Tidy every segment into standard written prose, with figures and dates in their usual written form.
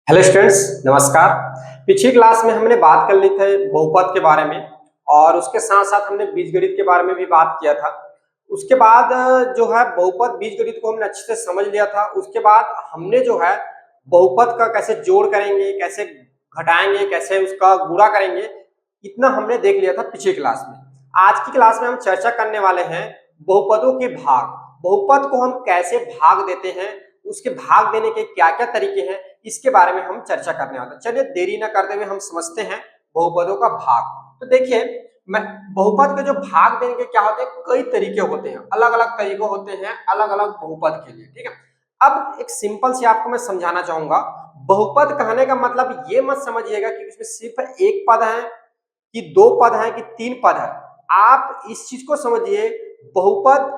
Hello students, नमस्कार। पिछली class में हमने बात कर ली थी बहुपद के बारे में और उसके साथ साथ हमने बीजगणित के बारे में भी बात किया था। उसके बाद जो है बहुपद बीजगणित को हमने अच्छे से समझ लिया था। उसके बाद हमने जो है बहुपद का कैसे जोड़ करेंगे, कैसे घटाएंगे, कैसे उसका गुणा करेंगे, इतना हमने देख लिया था पिछली क्लास में। आज की क्लास में हम चर्चा करने वाले हैं बहुपदों के भाग। बहुपद को हम कैसे भाग देते हैं, उसके भाग देने के क्या क्या तरीके हैं, इसके बारे में हम चर्चा करने वाले हैं। चलिए देरी न करते हुए हम समझते हैं बहुपदों का भाग। तो देखिए, मैं बहुपद के जो भाग देने के क्या होते हैं, कई तरीके होते हैं, अलग अलग तरीके होते हैं अलग अलग बहुपद के लिए। ठीक है, अब एक सिंपल से आपको मैं समझाना चाहूंगा। बहुपद कहने का मतलब ये मत समझिएगा कि उसमें सिर्फ एक पद है कि दो पद है कि तीन पद है। आप इस चीज को समझिए, बहुपद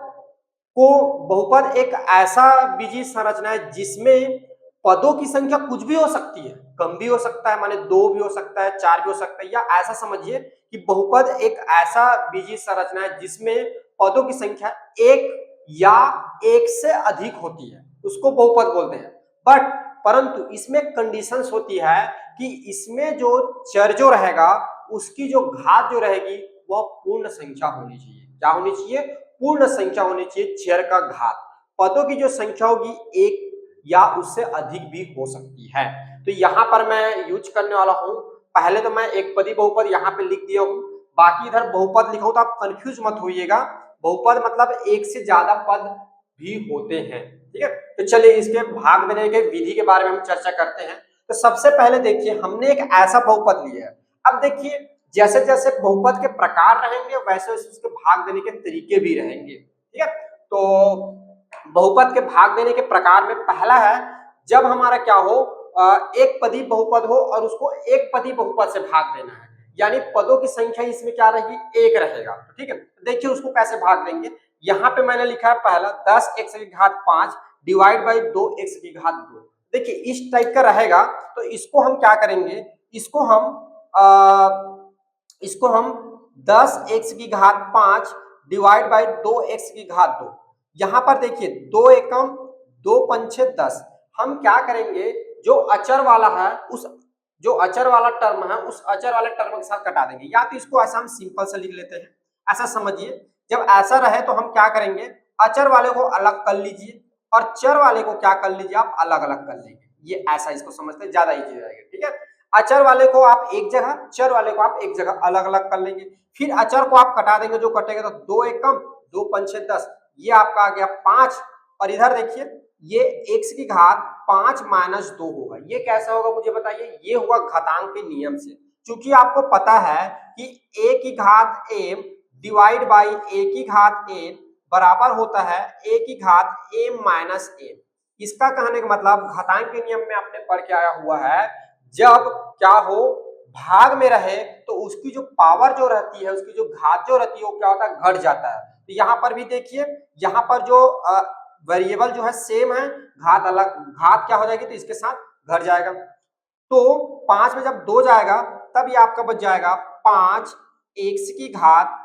को बहुपद एक ऐसा बीजीय संरचना है जिसमें पदों की संख्या कुछ भी हो सकती है, कम भी हो सकता है, माने दो भी हो सकता है, चार भी हो सकता है, या ऐसा समझिए कि बहुपद एक ऐसा बीजीय संरचना है जिसमें पदों की संख्या एक या एक से अधिक होती है, उसको बहुपद बोलते हैं। बट परंतु इसमें कंडीशंस होती है कि इसमें जो चर जो रहेगा उसकी जो घात जो रहेगी वह पूर्ण संख्या होनी चाहिए। क्या होनी चाहिए? पूर्ण संख्या होनी चाहिए। चर का घात, पदों की जो संख्या होगी एक या उससे अधिक भी हो सकती है। तो यहाँ पर मैं यूज करने वाला हूं, पहले तो मैं एक पदी बहुपद यहाँ पे लिख दिया हूं, बाकी इधर बहुपद लिखा हूं, तो आप कंफ्यूज मत होइएगा। बहुपद मतलब एक से ज्यादा पद भी होते हैं। ठीक है, तो चलिए इसके भाग देने के विधि के बारे में हम चर्चा करते हैं। तो सबसे पहले देखिए, हमने एक ऐसा बहुपद लिया है। अब देखिए, जैसे जैसे बहुपद के प्रकार रहेंगे वैसे वैसे उसके भाग देने के तरीके भी रहेंगे। ठीक है, तो बहुपद के भाग देने के प्रकार में पहला है जब हमारा क्या हो, एक पदी बहुपद हो और उसको एक पदी बहुपद से भाग देना है, यानी पदों की संख्या इसमें क्या रहेगी, एक रहेगा। ठीक है, देखिए उसको कैसे भाग देंगे। यहाँ पे मैंने लिखा है पहला 10x की घात 5 डिवाइड बाई 2x की घात 2। देखिए इस टाइप का रहेगा, तो इसको हम क्या करेंगे, इसको हम 10x की घात 5 डिवाइड बाई 2x की घात 2। यहां पर देखिए 2 एकम 2 पंचे 10। हम क्या करेंगे, जो अचर वाला है उस जो अचर वाला टर्म है उस अचर वाले टर्म के साथ कटा देंगे, या तो इसको ऐसा हम सिंपल से लिख लेते हैं। ऐसा समझिए, जब ऐसा रहे तो हम क्या करेंगे, अचर वाले को अलग कर लीजिए और चर वाले को क्या कर लीजिए, आप अलग अलग कर लेंगे। ये ऐसा इसको समझते हैं, ज्यादा इजी रहेगा। ठीक है, अचर वाले को आप एक जगह, चर वाले को आप एक जगह अलग अलग कर लेंगे। फिर अचर को आप कटा देंगे, जो कटेगा तो 2 एकम 2 पंचे 10, ये आपका आ गया 5। और इधर देखिए ये x की घात 5 माइनस 2 होगा। ये कैसा होगा मुझे बताइए, ये होगा घातांक के नियम से। क्योंकि आपको पता है कि a की घात m डिवाइड बाई a की घात n बराबर होता है a की घात m माइनस n। इसका कहने का मतलब घातांक के नियम में आपने पढ़ के आया हुआ है, जब क्या हो, भाग में रहे तो उसकी जो पावर जो रहती है, उसकी जो घात जो रहती है वो क्या होता है, घट जाता है। तो यहाँ पर भी देखिए, यहाँ पर जो वेरिएबल जो है सेम है, घात अलग, घात क्या हो जाएगी तो इसके साथ घट जाएगा। तो 5 में जब 2 जाएगा तब ये आपका बच जाएगा 5 x की घात।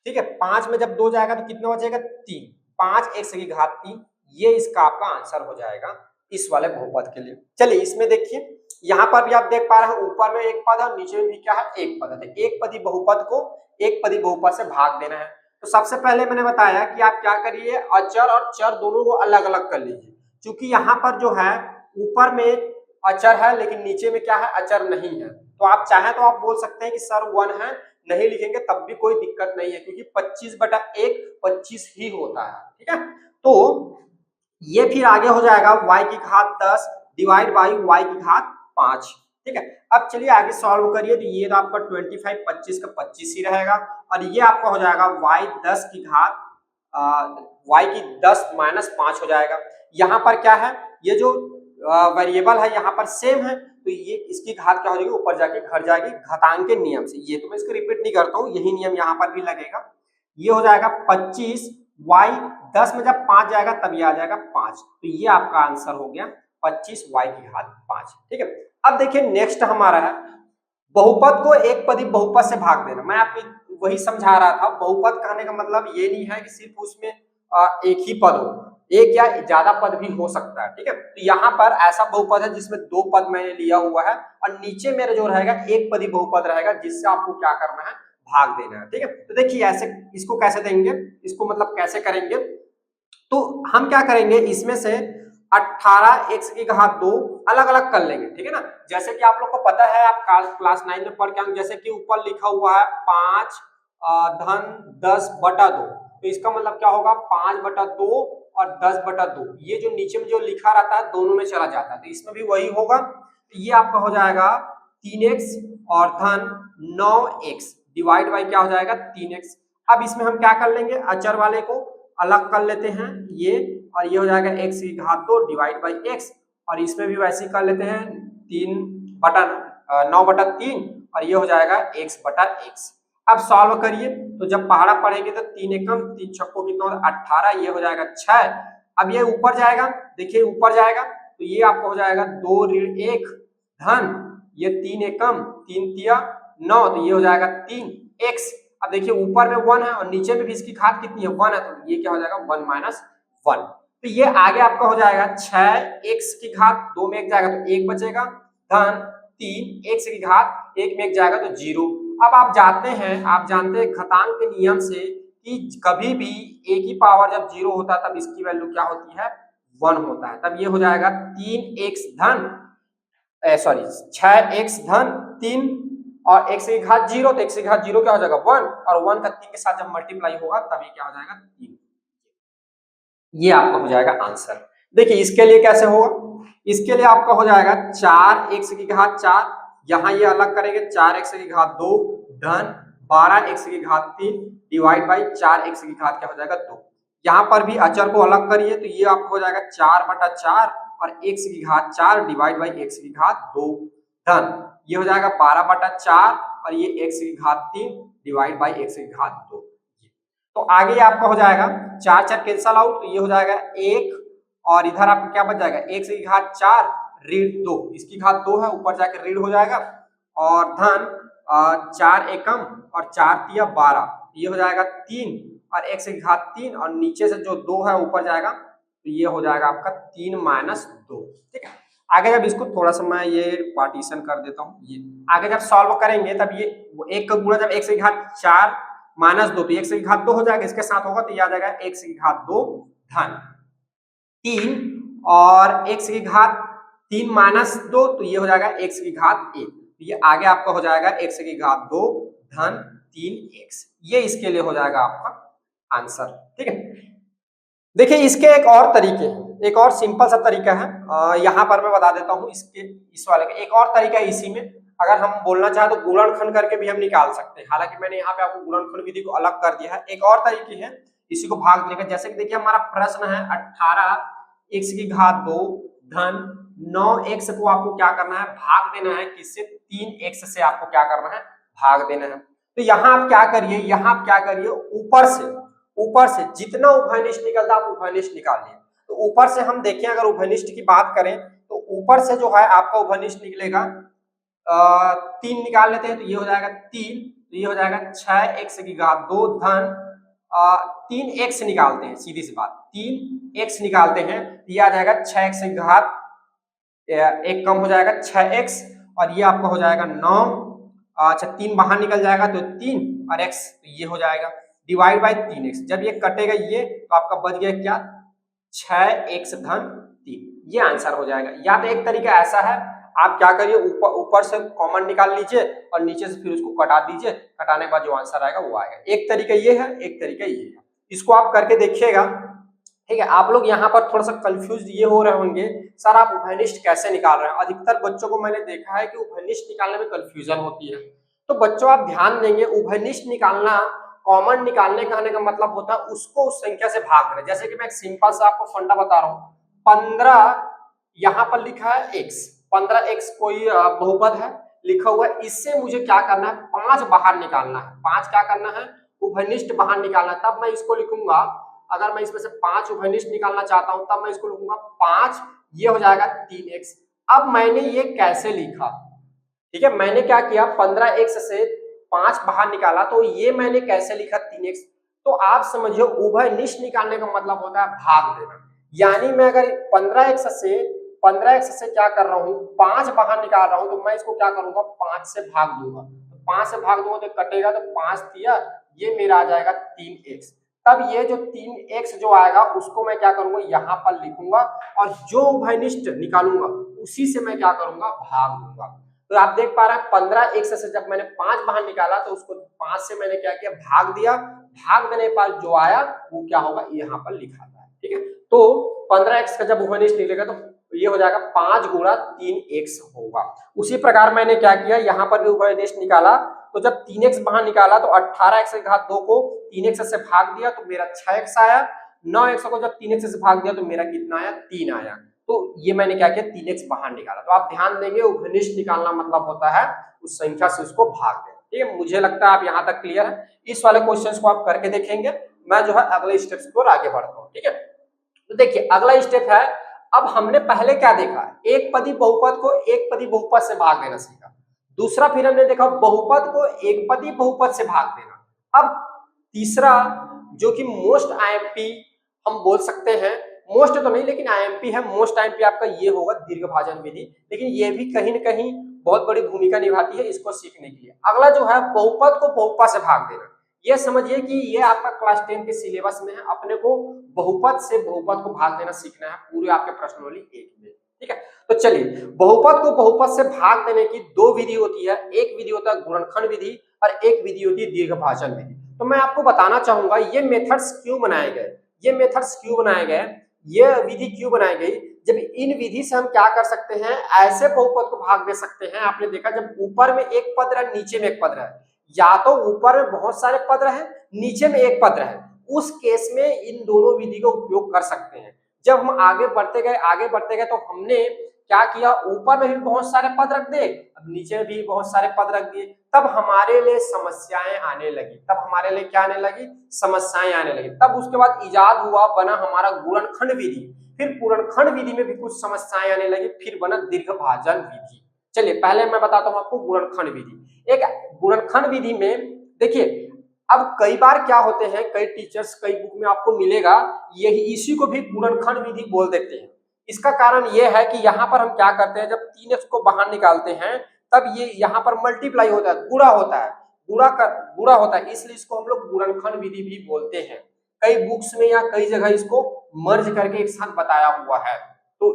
ठीक है, 5 में जब 2 जाएगा तो कितना बचेगा, 3। 5 x की घात 3, ये इसका आपका आंसर हो जाएगा इस वाले बहुपद के लिए। चलिए इसमें देखिए, यहाँ पर भी आप देख पा रहे हैं ऊपर में एक पद है और नीचे में भी क्या है, एक पद है। एक पदी बहुपद को एक पदी बहुपद से भाग देना है। तो सबसे पहले मैंने बताया कि आप क्या करिए, अचर और चर दोनों को अलग अलग कर लीजिए। क्योंकि यहाँ पर जो है ऊपर में अचर है लेकिन नीचे में क्या है, अचर नहीं है। तो आप चाहे तो आप बोल सकते हैं कि सर 1 है, नहीं लिखेंगे तब भी कोई दिक्कत नहीं है, क्योंकि 25/1 25 ही होता है। ठीक है, तो ये फिर आगे हो जाएगा y की घात 10 डिवाइड बाई y की घात 5। ठीक है, अब चलिए आगे सॉल्व करिए। तो ये तो आपका 25 25 का 25 ही रहेगा, और ये आपका हो जाएगा y 10 की घात y की 10 माइनस 5 हो जाएगा। यहाँ पर क्या है, ये जो वेरिएबल है यहाँ पर सेम है, तो ये इसकी घात क्या हो जाएगी, ऊपर जाके घट जाएगी घातांक के नियम से। ये तो मैं इसको रिपीट नहीं करता हूँ, यही नियम यहाँ पर भी लगेगा। ये हो जाएगा 25, y 10 में जब 5 जाएगा तब ये आ जाएगा 5। तो ये आपका आंसर हो गया 25 y की घात 5। ठीक है, अब देखिए नेक्स्ट हमारा है बहुपद को एक पदी बहुपद से भाग देना। मैं आपको वही समझा रहा था, बहुपद कहने का मतलब ये नहीं है कि सिर्फ उसमें एक ही पद हो। एक या ज्यादा पद भी हो सकता है, ठीक है। तो यहाँ पर ऐसा बहुपद है जिसमें दो पद मैंने लिया हुआ है और नीचे मेरे जो रहेगा एक पदी बहुपद रहेगा, जिससे आपको क्या करना है, भाग देना है, ठीक है। तो देखिए ऐसे इसको कैसे देंगे, इसको मतलब कैसे करेंगे, तो हम क्या करेंगे, इसमें से 18x की घात 2 अलग अलग कर लेंगे, ठीक है ना। जैसे कि आप लोग को पता है, आप क्लास 9 में पढ़ के आए, जैसे कि ऊपर लिखा हुआ है 5 धन 10/2, तो इसका मतलब क्या होगा 5/2 और 10/2, ये जो नीचे में जो लिखा रहता है दोनों में चला जाता है, तो इसमें भी वही होगा। तो ये आपका हो जाएगा 3x और धन 9x डिवाइड बाई क्या हो जाएगा 3x। अब इसमें हम क्या कर लेंगे, अचर वाले को अलग कर लेते हैं ये, और ये हो जाएगा x की घात 2 डिवाइड बाई x, और इसमें भी वैसे ही कर लेते हैं 9/3 और ये हो जाएगा x/x। अब सॉल्व करिए, तो जब पहाड़ा पढ़ेंगे तो 3 एकम 3 छक्कों कितना 18, ये हो जाएगा 6। अब ये ऊपर जाएगा, देखिए ऊपर जाएगा तो ये आपको हो जाएगा 2 ऋण 1 धन, ये 3 एकम 3 तिया 9, तो ये हो जाएगा 3x। अब देखिए ऊपर में 1 है और नीचे में भी इसकी घात कितनी है 1 है, तो ये क्या हो जाएगा 1 - 1। तो ये आगे आपका हो जाएगा 6x की घात 2 में 1 जाएगा तो 1 बचेगा, धन 3x की घात 1 में 1 जाएगा तो 0। अब आप जानते हैं घातांक के नियम से कि कभी भी a की पावर जब 0 होता है तब इसकी वैल्यू क्या होती है 1 होता है। तब ये हो जाएगा 3x धन 6x धन 3 और x की घात 0, तो x की घात 0 क्या हो जाएगा 1, और 1 का 3 के साथ जब मल्टीप्लाई होगा तभी क्या हो जाएगा 3। ये आपका हो जाएगा आंसर। देखिए इसके लिए कैसे होगा, इसके लिए आपका हो जाएगा 4x की घात 4, यहाँ ये अलग करेंगे 4x की घात 2 धन 12x की घात 3 डिवाइड बाई 4x की घात क्या हो जाएगा 2। यहाँ पर भी अचर को अलग करिए तो ये आपको हो जाएगा 4/4 और x की घात 4 डिवाइड बाई x की घात 2 धन, ये हो जाएगा 12/4 और ये x की घात 3 डिवाइड बाई x की घात 2। तो आगे आपका हो जाएगा 4 4 कैंसल आउट, तो ये हो जाएगा 1 और इधर आपका क्या बच जाएगा x की घात 4 ऋण 2, इसकी घात 2 है ऊपर जाके ऋण हो जाएगा, और धन 4 एकम और 4 तिया 12, ये हो जाएगा 3 और x की घात 3 और नीचे से जो 2 है ऊपर जाएगा, तो ये हो जाएगा आपका 3 - 2, ठीक है। आगे जब इसको थोड़ा सा मैं ये पार्टीशन कर देता हूँ, ये आगे जब सॉल्व करेंगे तब ये एक का गुणा जब x की घात 4 - 2 तो x की घात 2 हो जाएगा, इसके साथ होगा तो ये आ जाएगा x की घात 2 धन 3 और x की घात 3 - 2 तो ये हो जाएगा x की घात 1, तो ये आगे आपका हो जाएगा x की घात 2 धन 3x। ये इसके लिए हो जाएगा आपका आंसर, ठीक है। देखिए इसके एक और तरीके हैं, एक और सिंपल सा तरीका है, यहाँ पर मैं बता देता हूँ इसके इस वाले का एक और तरीका है। इसी में अगर हम बोलना चाहे तो गुणनखंड करके भी हम निकाल सकते हैं, हालांकि मैंने यहाँ पे आपको गुणनखंड विधि को अलग कर दिया है। एक और तरीके है इसी को भाग देने का, जैसे कि देखिए हमारा प्रश्न है 18x की घात 2 धन 9x को आपको क्या करना है भाग देना है, किससे 3x से आपको क्या करना है भाग देना है। तो यहाँ आप क्या करिए, यहाँ आप क्या करिए ऊपर से जितना उभयनिष्ठ निकलता है आप उभयनिष्ठ निकालिए। तो ऊपर से हम देखें अगर उभयनिष्ठ की बात करें तो ऊपर से जो है आपका उभयनिष्ठ निकलेगा 3 निकाल लेते हैं तो ये हो जाएगा 3, तो ये हो जाएगा 6x की घात 2 धन 3x निकालते हैं, सीधी सी बात 3x निकालते हैं, ये आ जाएगा 6x की घात 1 कम हो जाएगा 6x और ये आपका हो जाएगा 9। अच्छा 3 बाहर निकल जाएगा तो 3 और x, तो ये हो जाएगा डिवाइड बाई 3x। जब ये कटेगा ये तो आपका बच गया क्या 6x धन 3, ये आंसर हो जाएगा। या तो एक तरीका ऐसा है, आप क्या करिए ऊपर से कॉमन निकाल लीजिए और नीचे से फिर उसको कटा दीजिए, कटाने के बाद जो आंसर आएगा वो आएगा। एक तरीका ये है, एक तरीका ये है, इसको आप करके देखिएगा, ठीक है। आप लोग यहाँ पर थोड़ा सा कंफ्यूज ये हो रहे होंगे सर आप उभयनिष्ठ कैसे निकाल रहे हैं। अधिकतर बच्चों को मैंने देखा है कि उभयनिष्ठ निकालने में कंफ्यूजन होती है। तो बच्चों आप ध्यान देंगे, उभयनिष्ठ निकालना कॉमन निकालने का आने का मतलब होता है उसको उस संख्या से भाग देना। जैसे कि मैं एक सिंपल सा आपको फंडा बता रहा हूँ, 15 यहाँ पर लिखा है x, 15x कोई बहुपद है लिखा हुआ है, इससे मुझे क्या करना है 5 बाहर निकालना है, 5 क्या करना है उभयनिष्ठ बाहर निकालना है। तब मैं इसको लिखूंगा, अगर मैं इसमें से 5 उभयनिष्ठ निकालना चाहता हूं तब मैं इसको लिखूंगा 5, ये हो जाएगा 3x। अब मैंने ये कैसे लिखा, ठीक है, मैंने क्या किया 15x से 5 बाहर निकाला तो ये मैंने कैसे लिखा 3x। तो आप समझिए उभयनिष्ठ निकालने का मतलब होता है भाग देना। यानी मैं अगर 15x से क्या कर रहा हूँ, 5 बाहर निकाल रहा हूँ, तो मैं इसको क्या करूंगा, 5 से भाग दूंगा। तो 5 से भाग दूंगा तो कटेगा, तो 5 दिया, ये मेरा आ जाएगा 3x। तब ये जो 3x जो आएगा उसको मैं क्या करूंगा, यहाँ पर लिखूंगा, और जो उभयनिष्ठ निकालूंगा उसी से मैं क्या करूंगा, भाग दूंगा। तो आप देख पा रहे हैं 15x से जब मैंने 5 बाहर निकाला तो उसको 5 से मैंने क्या किया, भाग दिया। भाग देने पर जो आया वो क्या होगा, यहाँ पर लिखा था। ठीक है, तो 15x का जब उभयनिष्ठ निकलेगा तो ये हो जाएगा 5 गुणा 3x होगा। उसी प्रकार मैंने क्या किया, यहाँ पर भी उभयनिष्ठ निकाला, तो जब 3x बाहर निकाला तो 18x की घात 2 को 3x से भाग दिया तो मेरा 6x आया। 9x को जब 3x से भाग दिया तो मेरा कितना आया, 3 आया। तो ये मैंने क्या किया, 3x बाहर निकाला। तो आप ध्यान देंगे उभयनिष्ठ निकालना मतलब होता है उस संख्या से उसको भाग देना। ठीक है, मुझे लगता है आप यहाँ तक क्लियर है। इस वाले क्वेश्चन को आप करके देखेंगे, मैं जो है अगले स्टेप्स को आगे बढ़ता हूँ। ठीक है, तो देखिए अगला स्टेप है, अब हमने पहले क्या देखा, एक पदी बहुपद को एक पदी बहुपद से भाग देना सीखा। दूसरा फिर हमने देखा बहुपद को एक पदी बहुपद से भाग देना। अब तीसरा जो कि मोस्ट आईएमपी हम बोल सकते हैं, मोस्ट तो नहीं लेकिन आईएमपी है, मोस्ट आईएमपी आपका ये होगा दीर्घभाजन विधि, लेकिन ये भी कहीं न कहीं बहुत बड़ी भूमिका निभाती है इसको सीखने के लिए। अगला जो है बहुपद को बहुपद से भाग देना, ये समझिए कि ये आपका क्लास 10 के सिलेबस में है, अपने को बहुपद से बहुपद को भाग देना सीखना है पूरे आपके प्रश्नावली 1 में। ठीक है, तो चलिए बहुपद को बहुपद से भाग देने की दो विधि होती है, एक विधि होता है गुणनखंड विधि और एक विधि होती है दीर्घभाजन विधि। तो मैं आपको बताना चाहूंगा ये मेथड्स क्यों बनाए गए, ये मेथड्स क्यों बनाए गए, ये विधि क्यों बनाई गई। जब इन विधि से हम क्या कर सकते हैं, ऐसे बहुपद को भाग दे सकते हैं। आपने देखा जब ऊपर में एक पद रहे नीचे में एक पद रहे, या तो ऊपर में बहुत सारे पद रहे नीचे में एक पद रहे, उस केस में इन दोनों विधि का उपयोग कर सकते हैं। जब हम आगे बढ़ते गए तो हमने क्या किया, ऊपर में भी बहुत सारे पद रख दे, अब नीचे में भी बहुत सारे पद रख दिए, तब हमारे लिए समस्याएं आने लगी। तब हमारे लिए क्या आने लगी, समस्याएं आने लगी। तब उसके बाद इजाद हुआ, बना हमारा गुणनखंड विधि। फिर पूरणखंड विधि में भी कुछ समस्याएं आने लगी, फिर बना दीर्घभाजन विधि। चलिए पहले मैं बताता हूं आपको गुणनखंड विधि। एक गुणनखंड विधि में देखिए, अब कई बार क्या होते हैं, कई टीचर्स कई बुक में आपको मिलेगा यही इसी को भी गुणनखंड विधि बोल देते हैं। इसका कारण यह है कि यहाँ पर हम क्या करते हैं, जब 3x को बाहर निकालते हैं तब ये यहाँ पर मल्टीप्लाई होता है, गुणा होता है, गुणा होता है, इसलिए इसको हम लोग गुणनखंड विधि भी बोलते हैं। कई बुक्स में या कई जगह इसको मर्ज करके एक साथ बताया हुआ है। तो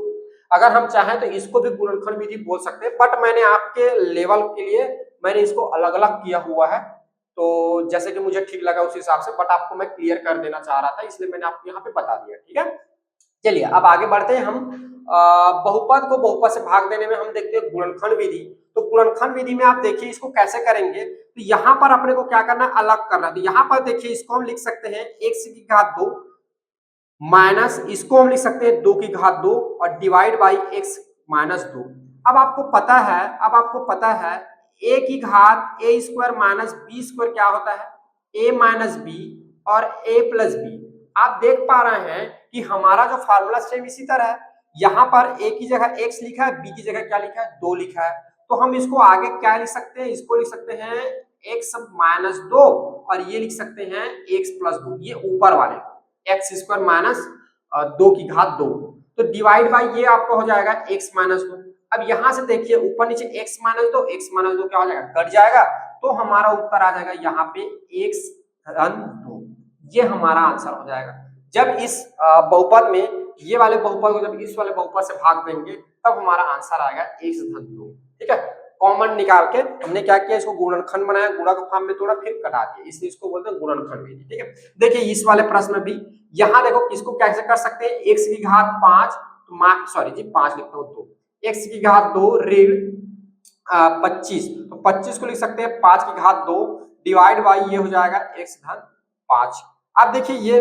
अगर हम चाहें तो इसको भी गुणनखंड विधि बोल सकते हैं, बट मैंने आपके लेवल के लिए मैंने इसको अलग अलग किया हुआ है, तो जैसे कि मुझे ठीक लगा उस हिसाब से, बट आपको मैं क्लियर कर देना चाह रहा था इसलिए मैंने आपको यहाँ पे बता दिया। ठीक है, चलिए अब आगे बढ़ते हैं हम। बहुपद को बहुपद से भाग देने में हम देखते हैं गुणनखंड विधि। तो गुणनखंड विधि में आप देखिए इसको कैसे करेंगे, तो यहाँ पर अपने को क्या करना है, अलग करना है। तो यहाँ पर देखिए इसको हम लिख सकते हैं x की घात 2 माइनस, इसको हम लिख सकते हैं 2 की घात 2 और डिवाइड बाई x माइनस 2। अब आपको पता है a की घात a square minus b square क्या होता है, a माइनस b और a प्लस b। आप देख पा रहे हैं कि हमारा जो फार्मूला सेम इसी तरह है, यहाँ पर a की जगह x लिखा है, b की जगह क्या लिखा है, 2 लिखा है। तो हम इसको आगे क्या लिख सकते हैं, इसको लिख सकते हैं x माइनस 2 और ये लिख सकते हैं x प्लस 2, ये ऊपर वाले एक्स स्क्वायर माइनस 2 की घात 2। तो डिवाइड बाई ये आपका हो जाएगा x माइनस 2। अब यहां से देखिए ऊपर नीचे x माइनस 2 क्या हो जाएगा, कट जाएगा, तो हमारा उत्तर आ जाएगा यहाँ पे x धन 2। ये हमारा आंसर हो जाएगा। जब इस बहुपद में ये वाले बहुपद को जब इस वाले बहुपद से भाग देंगे तब हमारा आंसर आएगा x धन 2। ठीक है, कॉमन निकाल के हमने क्या किया, इसको गुणनखंड बनाया, गुणा के फॉर्म में तोड़ा फिर कटा दिया, इसलिए इसको बोलते हैं गुणनखंड विधि। ठीक है, देखिए इस वाले प्रश्न में भी यहाँ देखो इसको कैसे कर सकते हैं, x की घात 5 सॉरी जी 5 लिखता हूँ 2, x की घात 2 ऋण 25, तो 25 को लिख सकते हैं 5 की घात 2 डिवाइड बाई ये हो जाएगा x धन 5। अब देखिए ये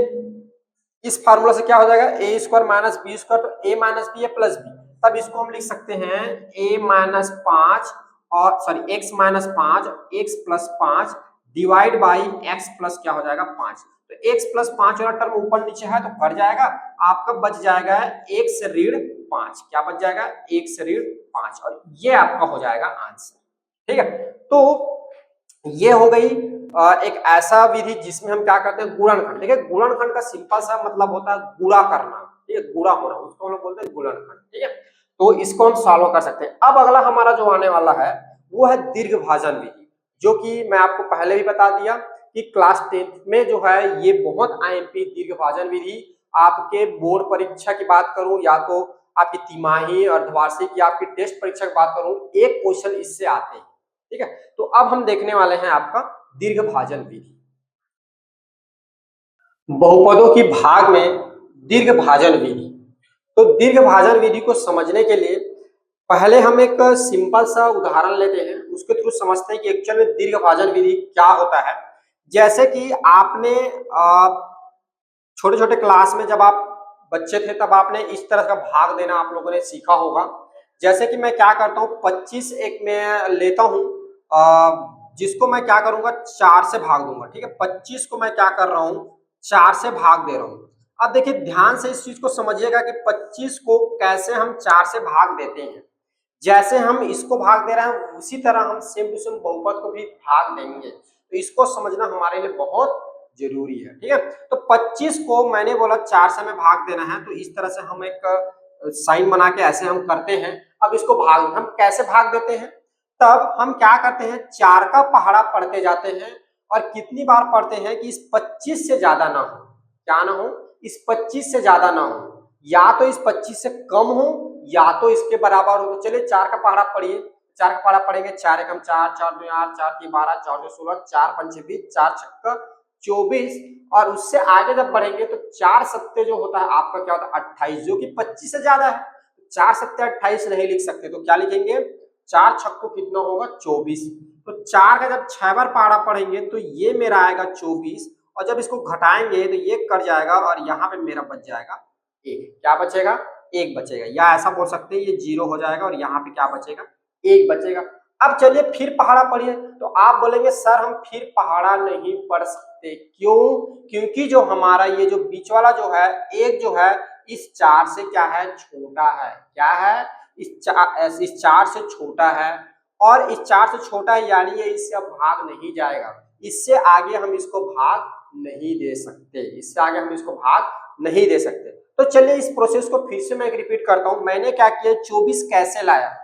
इस फार्मूला से क्या हो जाएगा, a square minus B square, तो a माइनस बी है प्लस बी, तब इसको हम लिख सकते हैं a माइनस 5 और sorry x minus 5 x plus 5 divide by x plus क्या हो जाएगा 5। तो x प्लस 5 वाला टर्म ऊपर नीचे है तो कट जाएगा, आपका बच जाएगा x ऋण 5, क्या बच जाएगा x ऋण 5, और ये आपका हो जाएगा आंसर। ठीक है, तो ये हो गई एक ऐसा विधि जिसमें हम क्या करते हैं गुणनखंड। देखिए गुणनखंड का सिंपल सा मतलब होता है गुणा करना। ठीक है, गुणा होना, उसको हम लोग बोलते हैं गुणनखंड। ठीक है, तो इसको हम सॉल्व कर सकते हैं। अब अगला हमारा जो आने वाला है वो है दीर्घभाजन विधि, जो कि मैं आपको पहले भी बता दिया कि क्लास 10th में जो है ये बहुत आईएमपी दीर्घभाजन विधि, आपके बोर्ड परीक्षा की बात करूं या तो आपकी तिमाही अर्धवार्षिक या आपकी टेस्ट परीक्षा की बात करूं, एक क्वेश्चन इससे आते हैं। ठीक है, तो अब हम देखने वाले हैं आपका दीर्घभाजन विधि। बहुपदों की भाग में दीर्घभाजन विधि। तो दीर्घभाजन विधि को समझने के लिए पहले हम एक सिंपल सा उदाहरण लेते हैं, उसके थ्रू समझते हैं कि एक्चुअल में दीर्घभाजन विधि क्या होता है। जैसे कि आपने छोटे छोटे क्लास में जब आप बच्चे थे तब आपने इस तरह का भाग देना आप लोगों ने सीखा होगा। जैसे कि मैं क्या करता हूँ, 25 एक में लेता हूँ, जिसको मैं क्या करूंगा 4 से भाग दूंगा। ठीक है, 25 को मैं क्या कर रहा हूँ 4 से भाग दे रहा हूँ। अब देखिए ध्यान से इस चीज को समझिएगा कि 25 को कैसे हम 4 से भाग देते हैं। जैसे हम इसको भाग दे रहे हैं उसी तरह हम सेम टू सेम बहुपद को भी भाग देंगे, तो इसको समझना हमारे लिए बहुत जरूरी है। ठीक है, तो 25 को मैंने बोला 4 से हमें भाग देना है, तो इस तरह से हम एक साइन बना के ऐसे हम करते हैं। अब इसको भाग हम कैसे भाग देते हैं, तब हम क्या करते हैं 4 का पहाड़ा पढ़ते जाते हैं और कितनी बार पढ़ते हैं कि इस 25 से ज्यादा ना हो, क्या ना हो, इस 25 से ज्यादा ना हो, या तो इस 25 से कम हो या तो इसके बराबर हो। तो चलिए 4 का पहाड़ा पढ़िए, 4 का पहाड़ा पढ़ेंगे, 4 एकम 4, 4 दूनी 8, 4 तीन 12, 4 चौके 16, 4 पंचे 20, 4 छक्का 24, और उससे आगे जब बढ़ेंगे तो 4 सत्ते जो होता है आपका क्या होता है 28, जो कि 25 से ज्यादा है। 4 सत्ते 28 नहीं लिख सकते, तो क्या लिखेंगे 4 छक्को कितना होगा 24। तो 4 का जब 6 बार पहाड़ा पढ़ेंगे तो ये मेरा आएगा 24, और जब इसको घटाएंगे तो ये कट जाएगा और यहाँ पे मेरा बच जाएगा 1। क्या बचेगा 1 बचेगा, या ऐसा बोल सकते हैं ये 0 हो जाएगा और यहाँ पे क्या बचेगा 1 बचेगा। अब चलिए फिर पहाड़ा पढ़िए, तो आप बोलेंगे सर हम फिर पहाड़ा नहीं पढ़ सकते, क्यों? क्योंकि जो हमारा ये जो बीच वाला जो है 1 जो है इस 4 से क्या है छोटा है, क्या है इस 4 से छोटा है, और इस 4 से छोटा है यानी ये इससे अब भाग नहीं जाएगा, इससे आगे हम इसको भाग नहीं दे सकते, इससे आगे हम इसको भाग नहीं दे सकते। तो चलिए इस प्रोसेस को फिर से मैं एक रिपीट करता हूं। मैंने क्या किया 24 कैसे लाया,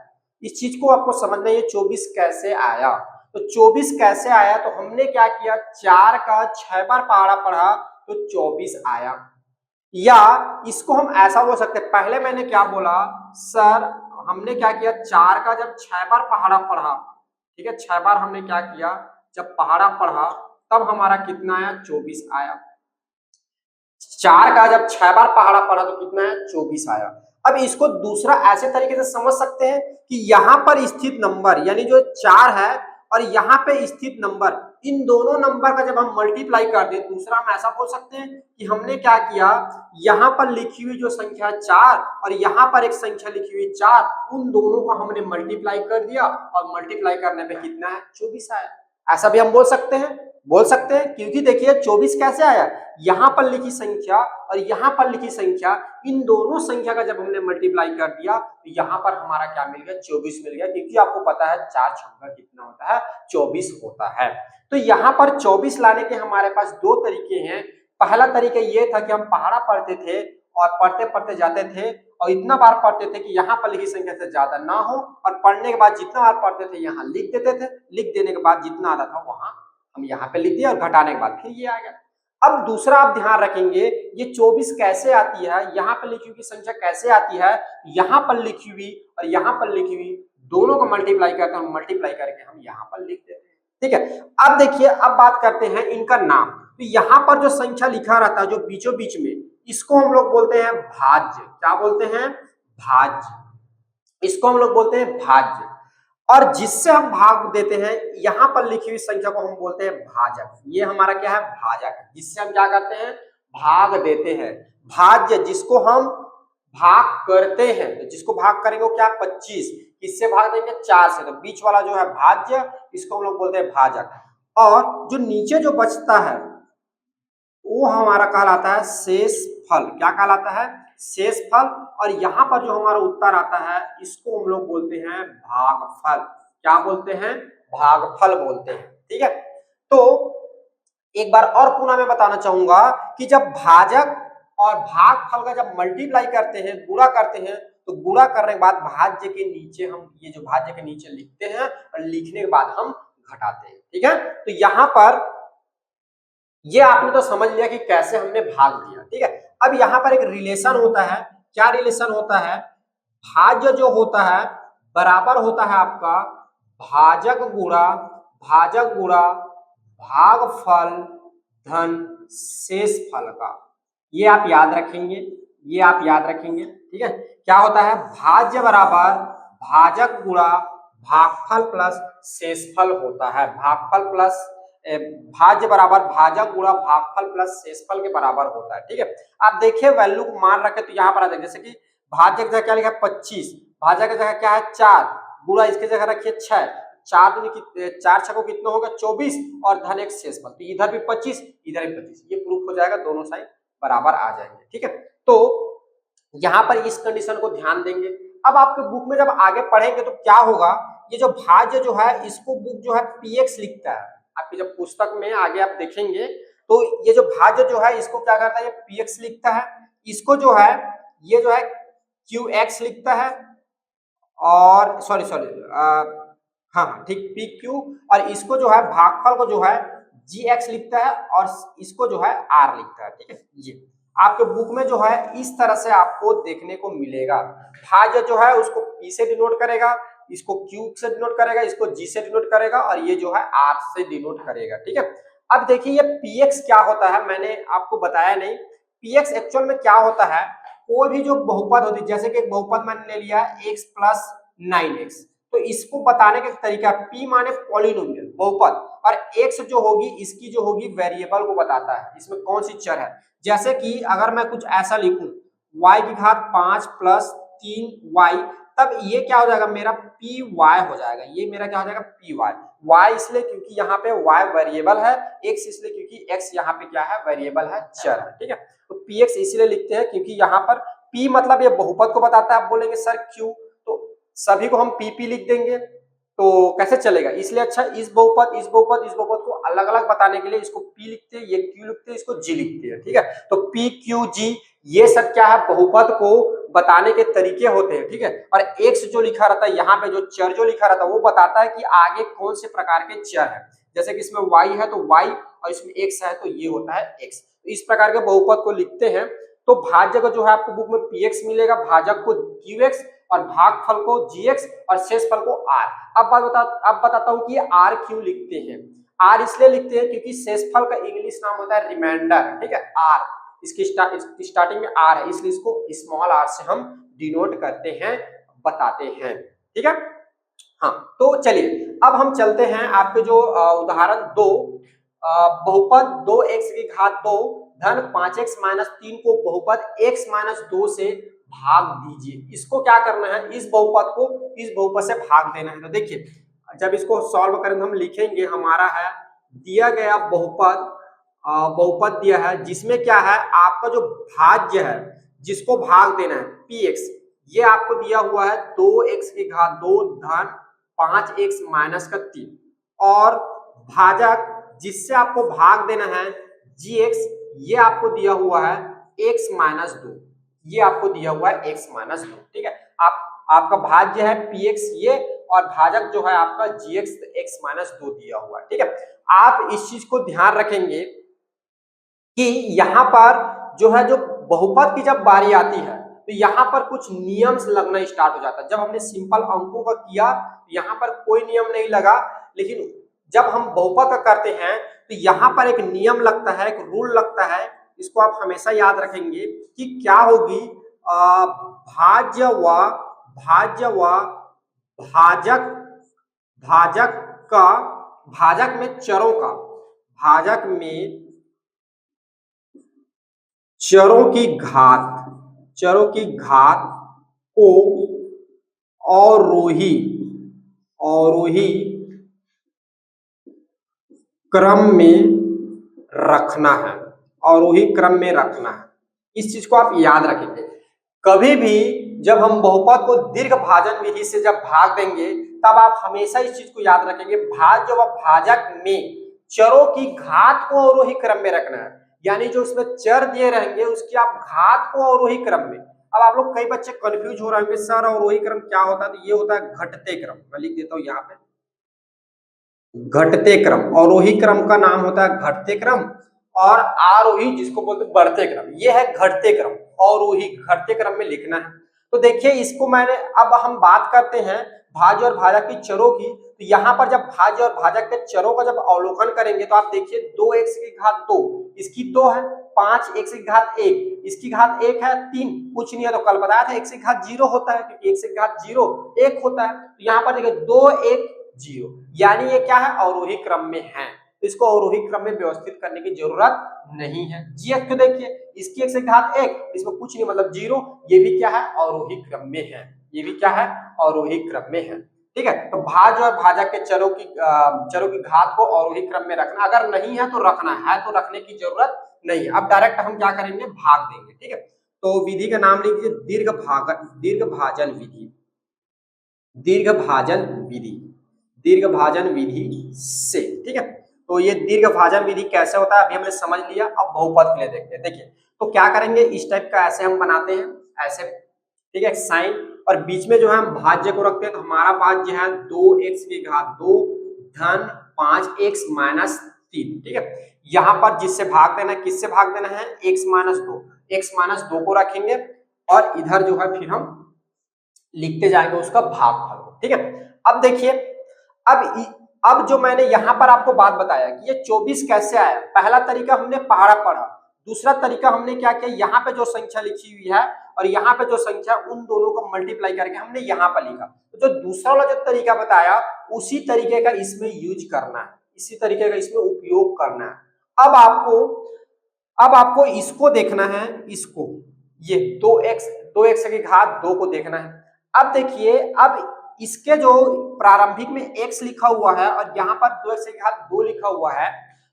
इस चीज को आपको समझना है 24 कैसे आया। तो 24 कैसे आया, तो हमने क्या किया 4 का 6 बार पहाड़ा पढ़ा तो 24 आया। या इसको हम ऐसा बोल सकते हैं, पहले मैंने क्या बोला सर हमने क्या किया 4 का जब 6 बार पहाड़ा पढ़ा, ठीक है 6 बार हमने क्या किया जब पहाड़ा पढ़ा तब हमारा कितना आया 24 आया। 4 का जब 6 बार पहाड़ा पढ़ा तो कितना है 24 आया। अब इसको दूसरा ऐसे तरीके से समझ सकते हैं कि यहाँ पर स्थित नंबर यानी जो 4 है और यहाँ पे स्थित नंबर, इन दोनों नंबर का जब हम मल्टीप्लाई कर दें, दूसरा हम ऐसा बोल सकते हैं कि हमने क्या किया यहाँ पर लिखी हुई जो संख्या 4 और यहाँ पर एक संख्या लिखी हुई 4, उन दोनों को हमने मल्टीप्लाई कर दिया और मल्टीप्लाई करने पे कितना है 24 आया। ऐसा भी हम बोल सकते हैं क्योंकि देखिए 24 कैसे आया, यहाँ पर लिखी संख्या और यहाँ पर लिखी संख्या, इन दोनों संख्या का जब हमने मल्टीप्लाई कर दिया तो यहाँ पर हमारा क्या मिल गया 24 मिल गया, क्योंकि आपको पता है 4 छक्का कितना होता है 24 होता है। तो यहाँ पर 24 लाने के हमारे पास 2 तरीके हैं। पहला तरीका ये था कि हम पहाड़ा पढ़ते थे और पढ़ते पढ़ते जाते थे और इतना बार पढ़ते थे कि यहाँ पर लिखी संख्या से ज्यादा ना हो, और पढ़ने के बाद जितना बार पढ़ते थे यहाँ लिख देते थे, लिख देने के बाद जितना आता था वहां हम यहाँ पे लिख दिया और घटाने के बाद फिर ये आ गया। अब दूसरा आप ध्यान रखेंगे ये 24 कैसे आती है, यहाँ पर लिखी हुई संख्या कैसे आती है, यहाँ पर लिखी हुई और यहाँ पर लिखी हुई दोनों को मल्टीप्लाई करते हैं, मल्टीप्लाई करके हम यहाँ पर लिख देते हैं। ठीक है, अब देखिए अब बात करते हैं इनका नाम। तो यहाँ पर जो संख्या लिखा रहता है जो बीचों बीच में, इसको हम लोग बोलते हैं भाज्य। क्या बोलते हैं भाज्य, इसको हम लोग बोलते हैं भाज्य। और जिससे हम भाग देते हैं यहाँ पर लिखी हुई संख्या को हम बोलते हैं भाजक। ये हमारा क्या है भाजक, जिससे हम क्या करते हैं भाग देते हैं। भाज्य जिसको हम भाग करते हैं, तो जिसको भाग करेंगे वो क्या 25, किससे भाग देंगे 4 से, तो बीच वाला जो है भाज्य इसको हम लोग बोलते हैं भाजक। और जो नीचे जो बचता है वो हमारा कहलाता है शेष फल। क्या कहलाता है शेष फल। और यहाँ पर जो हमारा उत्तर आता है इसको हम लोग बोलते हैं भागफल। क्या बोलते हैं भागफल बोलते हैं। ठीक है, तो एक बार और पुनः मैं बताना चाहूंगा कि जब भाजक और भागफल का जब मल्टीप्लाई करते हैं, गुणा करते हैं, तो गुणा करने के बाद भाज्य के नीचे हम ये जो भाज्य के नीचे लिखते हैं और लिखने के बाद हम घटाते हैं। ठीक है, तो यहाँ पर ये आपने तो समझ लिया कि कैसे हमने भाग दिया। ठीक है, अब यहाँ पर एक रिलेशन होता है। क्या रिलेशन होता है? भाज्य जो होता है बराबर होता है आपका भाजक गुणा भागफल धन शेष फल का। ये आप याद रखेंगे, ये आप याद रखेंगे। ठीक है, क्या होता है? भाज्य बराबर भाजक गुणा भागफल प्लस शेषफल होता है। भागफल प्लस भाज्य बराबर भाजक गुणा भागफल प्लस शेषफल के बराबर होता है। ठीक है, आप देखिए वैल्यू को मान रखे तो यहाँ पर आ जाए, जैसे कि भाज्य की जगह क्या लिखा है 25, भाजक की जगह क्या है 4, गुणा इसकी जगह रखिए 6, 4 छको कितना होगा 24 और धन एक शेषफल, तो इधर भी 25 इधर भी 25, ये प्रूफ हो जाएगा, दोनों साइड बराबर आ जाएंगे। ठीक है, तो यहाँ पर इस कंडीशन को ध्यान देंगे। अब आपके बुक में जब आगे पढ़ेंगे तो क्या होगा, ये जो भाज्य जो है इसको बुक जो है px लिखता है। आपकी जब पुस्तक में आगे आप देखेंगे तो ये जो भाज्य जो है इसको क्या करता है, ये px लिखता है, इसको जो है ये जो है qx लिखता है, और सॉरी हाँ ठीक pq, और इसको जो है भागफल को जो है gx लिखता है और इसको जो है r लिखता है। ठीक है, ये आपके बुक में जो है इस तरह से आपको देखने को मिलेगा। भाज्य जो है उसको p से डिनोट करेगा, इसको q से डिनोट करेगा, इसको g से डिनोट करेगा, और ये जो है r से डिनोट करेगा। ठीक है, अब देखिए ये px क्या होता है, मैंने आपको बताया नहीं। px एक्चुअल में क्या होता है, कोई भी जो बहुपद होती है, जैसे कि एक बहुपद मैंने ले लिया x प्लस 9x, तो इसको बताने का तरीका p माने पॉलिनोमियल बहुपद, और x जो होगी इसकी जो होगी वेरिएबल को बताता है, इसमें कौन सी चर है। जैसे कि अगर मैं कुछ ऐसा लिखूं y की घात 5 प्लस 3y, तब ये क्या हो जाएगा, मेरा py हो जाएगा। ये मेरा क्या हो जाएगा py, y इसलिए क्योंकि यहाँ पे y वेरिएबल है, x इसलिए क्योंकि x यहाँ पे क्या है, वेरिएबल है, चर है। ठीक है, तो px इसलिए लिखते हैं क्योंकि यहाँ पर p मतलब ये बहुपद को बताता है। आप बोलेंगे सर क्यों, तो सभी को हम pp लिख देंगे तो कैसे चलेगा, इसलिए अच्छा इस बहुपद को अलग अलग बताने के लिए इसको p लिखते हैं, ये q लिखते हैं, इसको g लिखते हैं। ठीक है, तो p q g ये सब क्या है, बहुपद को बताने के तरीके होते हैं। ठीक है, और x जो लिखा रहता है यहाँ पे, जो चर जो लिखा रहता है वो बताता है कि आगे कौन से प्रकार के चर है। जैसे कि इसमें y है तो y, और इसमें x है तो ये होता है x। तो इस प्रकार के बहुपद को लिखते हैं। तो भाज्य का जो है आपको बुक में px मिलेगा, भाजक को qx और भागफल को gx और शेषफल को r। अब बताता हूं कि ये r क्यों लिखते हैं। r इसलिए लिखते हैं क्योंकि शेषफल का इंग्लिश नाम होता है रिमाइंडर। ठीक है, r इसकी स्टार्टिंग में r है, इसलिए इसको स्मॉल r से हम डिनोट करते हैं, बताते हैं। ठीक है, हाँ तो चलिए अब हम चलते हैं आपके जो उदाहरण 2, बहुपद 2x की घात 2 धन 5x माइनस 3 को बहुपद x माइनस 2 से भाग दीजिए। इसको क्या करना है, इस बहुपद को इस बहुपद से भाग देना है। तो देखिए जब इसको सॉल्व करेंगे हम लिखेंगे, हमारा है दिया गया बहुपद दिया है जिसमें क्या है, आपका जो भाज्य है जिसको भाग देना है px, ये आपको दिया हुआ है 2x की घात 2 धन 5x माइनस का 3, और भाजक जिससे आपको भाग देना है gx, ये आपको दिया हुआ है x माइनस 2, ये आपको दिया हुआ है x माइनस 2। ठीक है, आपका भाज्य है px ये, और भाजक जो है आपका gx x माइनस 2 दिया हुआ है। ठीक है, आप इस चीज को ध्यान रखेंगे कि यहाँ पर जो है, जो बहुपद की जब बारी आती है तो यहाँ पर कुछ नियम लगना स्टार्ट हो जाता है। जब हमने सिंपल अंकों का किया तो यहाँ पर कोई नियम नहीं लगा, लेकिन जब हम बहुपद का करते हैं तो यहाँ पर एक नियम लगता है, एक रूल लगता है। इसको आप हमेशा याद रखेंगे कि क्या होगी, भाज्य व भाजक में चरों का, भाजक में चरों की घात को अवरोही क्रम में रखना है, अवरोही क्रम में रखना है। इस चीज को आप याद रखेंगे। कभी भी जब हम बहुपद को दीर्घ भाजन विधि से जब भाग देंगे तब आप हमेशा इस चीज को याद रखेंगे, भाज्य व भाजक में चरों की घात को अवरोही क्रम में रखना है। यानी जो इसमें चर दिए रहेंगे उसकी आप घात को अवरोही क्रम में। अब आप लोग कई बच्चे कंफ्यूज हो रहे होंगे सर अवरोही क्रम क्या होता है, तो ये होता है घटते क्रम। मैं लिख देता हूं यहाँ पे घटते क्रम। अवरोही क्रम का नाम होता है घटते क्रम और आरोही जिसको बोलते हैं बढ़ते क्रम, ये है घटते क्रम। अवरोही घटते क्रम में लिखना है। तो देखिए इसको मैंने, अब हम बात करते हैं भाज्य और भाजक की चरों की। तो यहाँ पर जब भाज्य और भाजक के चरों का जब अवलोकन करेंगे तो आप देखिए 2x की घात 2 इसकी 2 है, 5x की घात 1 इसकी घात 1 है, 3 कुछ नहीं है। तो कल बताया था x की घात 0 होता है क्योंकि x की घात 0 1 होता है। तो यहाँ पर देखिए 2 1 0 यानी ये क्या है अवरोही क्रम में है। तो इसको अवरोही क्रम में व्यवस्थित करने की जरूरत नहीं है। जीएफ को देखिए इसकी x की घात 1 इसमें कुछ नहीं मतलब 0, ये भी क्या है अवरोही क्रम में है, ये भी क्या है अवरोही क्रम में है। ठीक है, तो भाज्य और भाजक के चरों की घात को अवरोही क्रम में रखना, अगर नहीं है तो रखना है तो रखने की जरूरत नहीं है। अब डायरेक्ट हम क्या करेंगे भाग देंगे। ठीक है, तो विधि का नाम लिखिए दीर्घ भाजन विधि। दीर्घ भाजन विधि, दीर्घ भाजन विधि से। ठीक है, तो ये दीर्घ भाजन विधि कैसे होता है अभी हमने समझ लिया। अब बहुपद के लिए देखते हैं। देखिए तो क्या करेंगे, इस टाइप का ऐसे हम बनाते हैं ऐसे। ठीक है, साइन और बीच में जो है हम भाज्य को रखते हैं। तो हमारा भाज्य है 2x की घात 2 धन 5x माइनस 3। ठीक है, यहाँ पर जिससे भाग देना है, किससे भाग देना है, x माइनस 2, x माइनस 2 को रखेंगे और इधर जो है फिर हम लिखते जाएंगे उसका भागफल। ठीक है, अब देखिए अब जो मैंने यहाँ पर आपको बात बताया कि ये 24 कैसे आया। पहला तरीका हमने पढ़ा, दूसरा तरीका हमने क्या किया, यहाँ पे जो संख्या लिखी हुई है और यहाँ पे जो संख्या, उन दोनों को मल्टीप्लाई करके हमने यहाँ पर लिखा। तो जो दूसरा वाला जो तरीका बताया उसी तरीके का इसमें यूज करना है, इसी तरीके का इसमें उपयोग करना है। अब आपको इसको देखना है, इसको ये 2x की घात 2 को देखना है। अब देखिए अब इसके जो प्रारंभिक में x लिखा हुआ है और यहाँ पर 2x की घात 2 लिखा हुआ है,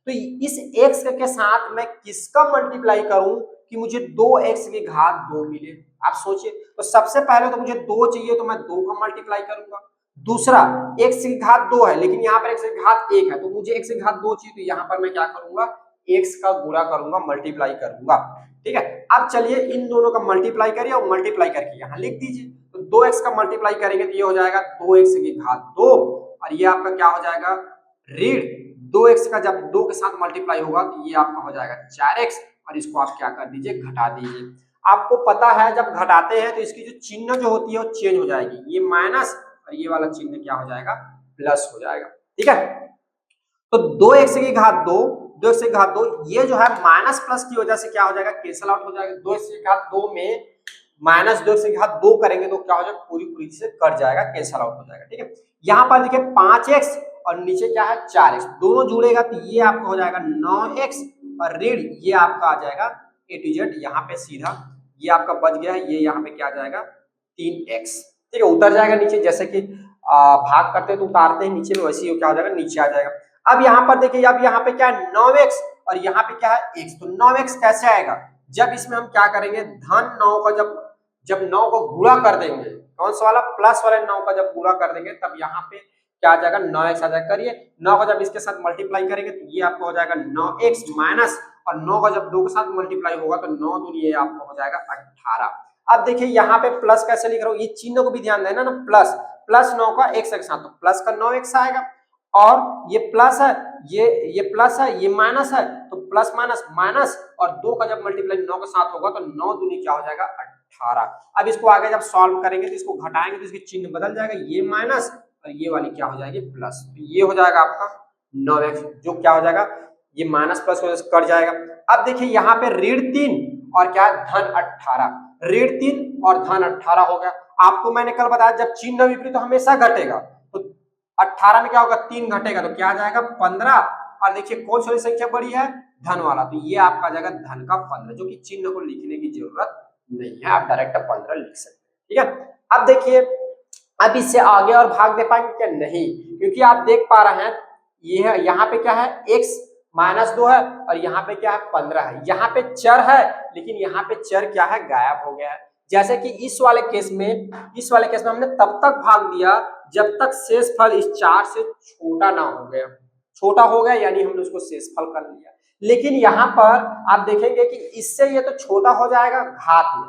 तो इस x के साथ मैं किसका मल्टीप्लाई करूं कि मुझे 2x की घात 2 मिले। आप सोचिए, तो सबसे पहले तो मुझे 2 चाहिए तो मैं 2 का मल्टीप्लाई करूंगा। दूसरा x की घात 2 है लेकिन यहाँ पर x की घात 1 है, तो मुझे x की घात 2 चाहिए, तो यहाँ पर मैं क्या करूंगा, x का गुणा करूंगा, मल्टीप्लाई करूंगा। ठीक है, अब चलिए इन दोनों का मल्टीप्लाई करिए और मल्टीप्लाई करके यहाँ लिख दीजिए। तो 2x का मल्टीप्लाई करेंगे तो ये हो जाएगा 2x की घात 2 और ये आपका क्या हो जाएगा ऋण 2x का जब 2 के साथ मल्टीप्लाई होगा तो ये आपका हो जाएगा 4x और इसको आप क्या कर दीजिए, घटा दीजिए। आपको पता है जब घटाते हैं तो इसकी जो चिन्ह जो होती है वो चेंज हो जाएगी, ये माइनस और ये वाला चिन्ह क्या हो जाएगा, प्लस हो जाएगा। ठीक है, तो 2x की घात 2, 2x की घात 2 ये जो है माइनस प्लस की वजह से क्या हो जाएगा, कैंसल आउट हो जाएगा। 2x की घात 2 में माइनस 2x की घात 2 करेंगे तो क्या हो जाएगा, पूरी से कट जाएगा, कैंसल आउट हो जाएगा। ठीक है, यहाँ पर देखिए 5x और नीचे क्या है 4x, दोनों जुड़ेगा तो ये आपका हो जाएगा 9x और ऋण ये आपका आ जाएगा A to Z, यहाँ पे सीधा ये आपका बच गया है, ये यहाँ पे क्या आ जाएगा 3x। ठीक है, उतर जाएगा नीचे, जैसे कि भाग करते हैं तो उतारते हैं नीचे में, वैसे ही क्या हो जाएगा नीचे आ जाएगा। अब यहाँ पर देखिए, अब यहाँ पे क्या है 9x और यहाँ पे क्या है x, तो 9x कैसे आएगा, जब इसमें हम क्या करेंगे धन 9 का जब 9 को गुणा कर देंगे, कौन सा वाला प्लस वाले 9 का जब गुणा कर देंगे तब यहाँ पे क्या आ जाएगा 9x आ जाएगा। करिए 9 का जब इसके साथ मल्टीप्लाई करेंगे तो ये आपको हो जाएगा 9x माइनस, और 9 का जब 2 के साथ मल्टीप्लाई होगा तो 9 दूनी ये आपको हो जाएगा 18। अब देखिए यहाँ पे प्लस कैसे लिख रहा हूँ, ये चिन्ह को भी ध्यान देना ना, प्लस 9 का x के साथ तो प्लस का 9x आएगा, और ये प्लस है, ये प्लस है, ये माइनस है, तो प्लस माइनस माइनस, और 2 का जब मल्टीप्लाई 9 के साथ होगा तो 9 दूनी क्या हो जाएगा 18। अब इसको आगे जब सॉल्व करेंगे तो इसको घटाएंगे तो इसकी चिन्ह बदल जाएगा, ये माइनस और ये वाली क्या हो जाएगी प्लस, तो ये हो जाएगा आपका 9x, जो क्या हो जाएगा ये माइनस प्लस हो कट जाएगा। अब देखिए यहाँ पे ऋण 3 और क्या धन 18, ऋण 3 और धन 18 हो गया। आपको मैंने कल बताया जब चिन्ह विपरीत तो हमेशा घटेगा, तो 18 में क्या होगा 3 घटेगा तो क्या आ जाएगा 15, और देखिए कौन सी संख्या बड़ी है धन वाला, तो ये आपका जाएगा धन का 15, जो कि चिन्ह को लिखने की जरूरत नहीं है, आप डायरेक्ट 15 लिख सकते हैं। ठीक है, अब देखिए अब इससे आगे और भाग दे पाएंगे क्या, नहीं, क्योंकि आप देख पा रहे हैं ये है, यहाँ पे क्या है x माइनस 2 है और यहाँ पे क्या है 15 है, यहाँ पे चर है लेकिन यहाँ पे चर क्या है गायब हो गया है। जैसे कि इस वाले केस में हमने तब तक भाग दिया जब तक शेषफल इस 4 से छोटा ना हो गया, छोटा हो गया यानी हमने उसको शेषफल कर लिया। लेकिन यहाँ पर आप देखेंगे कि इससे ये तो छोटा हो जाएगा घात में,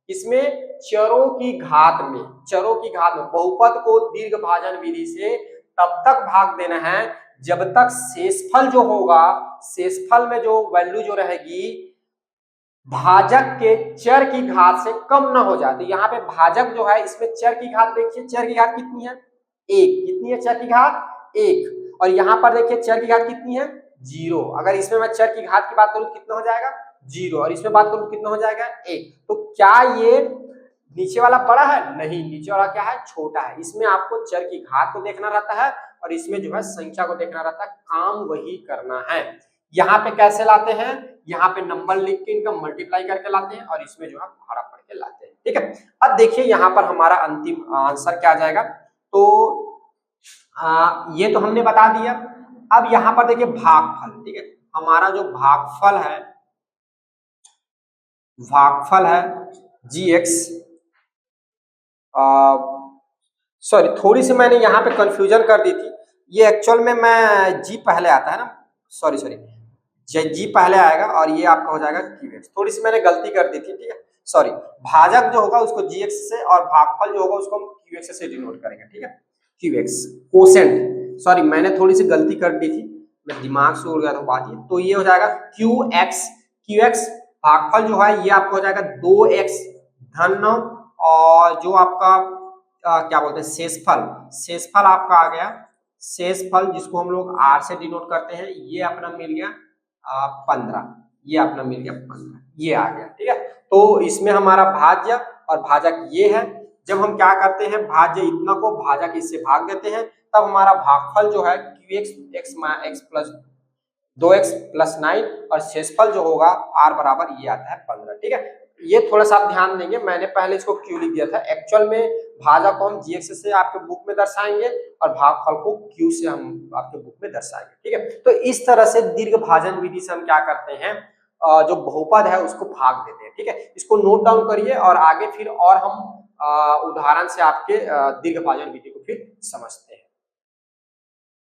इसमें चरों की घात में, चरों की घात में बहुपद को दीर्घ भाजन विधि से तब तक भाग देना है जब तक शेषफल जो होगा, शेषफल में जो वैल्यू जो रहेगी भाजक के चर की घात से कम ना हो जाए। तो यहाँ पे भाजक जो है इसमें चर की घात देखिए, चर की घात कितनी है? एक। कितनी है चर की घात? एक। और यहाँ पर देखिए चर की घात कितनी है? 0। अगर इसमें मैं चर की घात की बात करूं कितना हो जाएगा? 0। और इसमें बात करूं कितना हो जाएगा? 1। तो क्या ये नीचे वाला बड़ा है? नहीं, नीचे वाला क्या है? छोटा है। इसमें आपको चर की घात को देखना रहता है और इसमें जो है संख्या को देखना रहता है, काम वही करना है। यहाँ पे कैसे लाते हैं? यहाँ पे नंबर लिख के इनका मल्टीप्लाई करके लाते हैं और इसमें जो है भाड़ा पढ़ के लाते हैं। ठीक है, अब देखिए यहाँ पर हमारा अंतिम आंसर क्या आ जाएगा। तो ये तो हमने बता दिया। अब यहाँ पर देखिए भागफल। ठीक है, हमारा जो भागफल है gx, सॉरी थोड़ी सी मैंने यहाँ पे कंफ्यूजन कर दी थी। ये एक्चुअल में मैं जी पहले आता है ना, सॉरी जी पहले आएगा और ये आपका हो जाएगा qx। थोड़ी सी मैंने गलती कर दी थी। ठीक है, सॉरी। भाजक जो होगा उसको gx से और भागफल जो होगा उसको हम qx से डिनोट करेंगे। ठीक है, qx कोसेंट, सॉरी मैंने थोड़ी सी गलती कर दी थी, मैं दिमाग से उड़ गया था बात ये। तो ये हो जाएगा qx भागफल जो है ये आपका हो जाएगा 2x धन, और जो आपका क्या बोलते हैं शेषफल आपका आ गया, शेषफल जिसको हम लोग r से डिनोट करते हैं, ये अपना मिल गया 15, ये अपना मिल गया 15, ये आ गया। ठीक है, तो इसमें हमारा भाज्य और भाजक ये है। जब हम क्या करते हैं, भाज्य इतना को भाजक इससे भाग देते हैं, तब हमारा भागफल जो है qx प्लस 2x प्लस 9 और शेषफल जो होगा r बराबर ये आता है 15। ठीक है, ये थोड़ा सा आप ध्यान देंगे, मैंने पहले इसको q लिख दिया था, एक्चुअल में भाजक को हम gx से आपके बुक में दर्शाएंगे और भागफल को q से हम आपके बुक में दर्शाएंगे। ठीक है, तो इस तरह से दीर्घ भाजन विधि से हम क्या करते हैं, जो बहुपद है उसको भाग देते हैं। ठीक है, इसको नोट डाउन करिए और आगे फिर और हम उदाहरण से आपके दीर्घ भाजन विधि को फिर समझते हैं।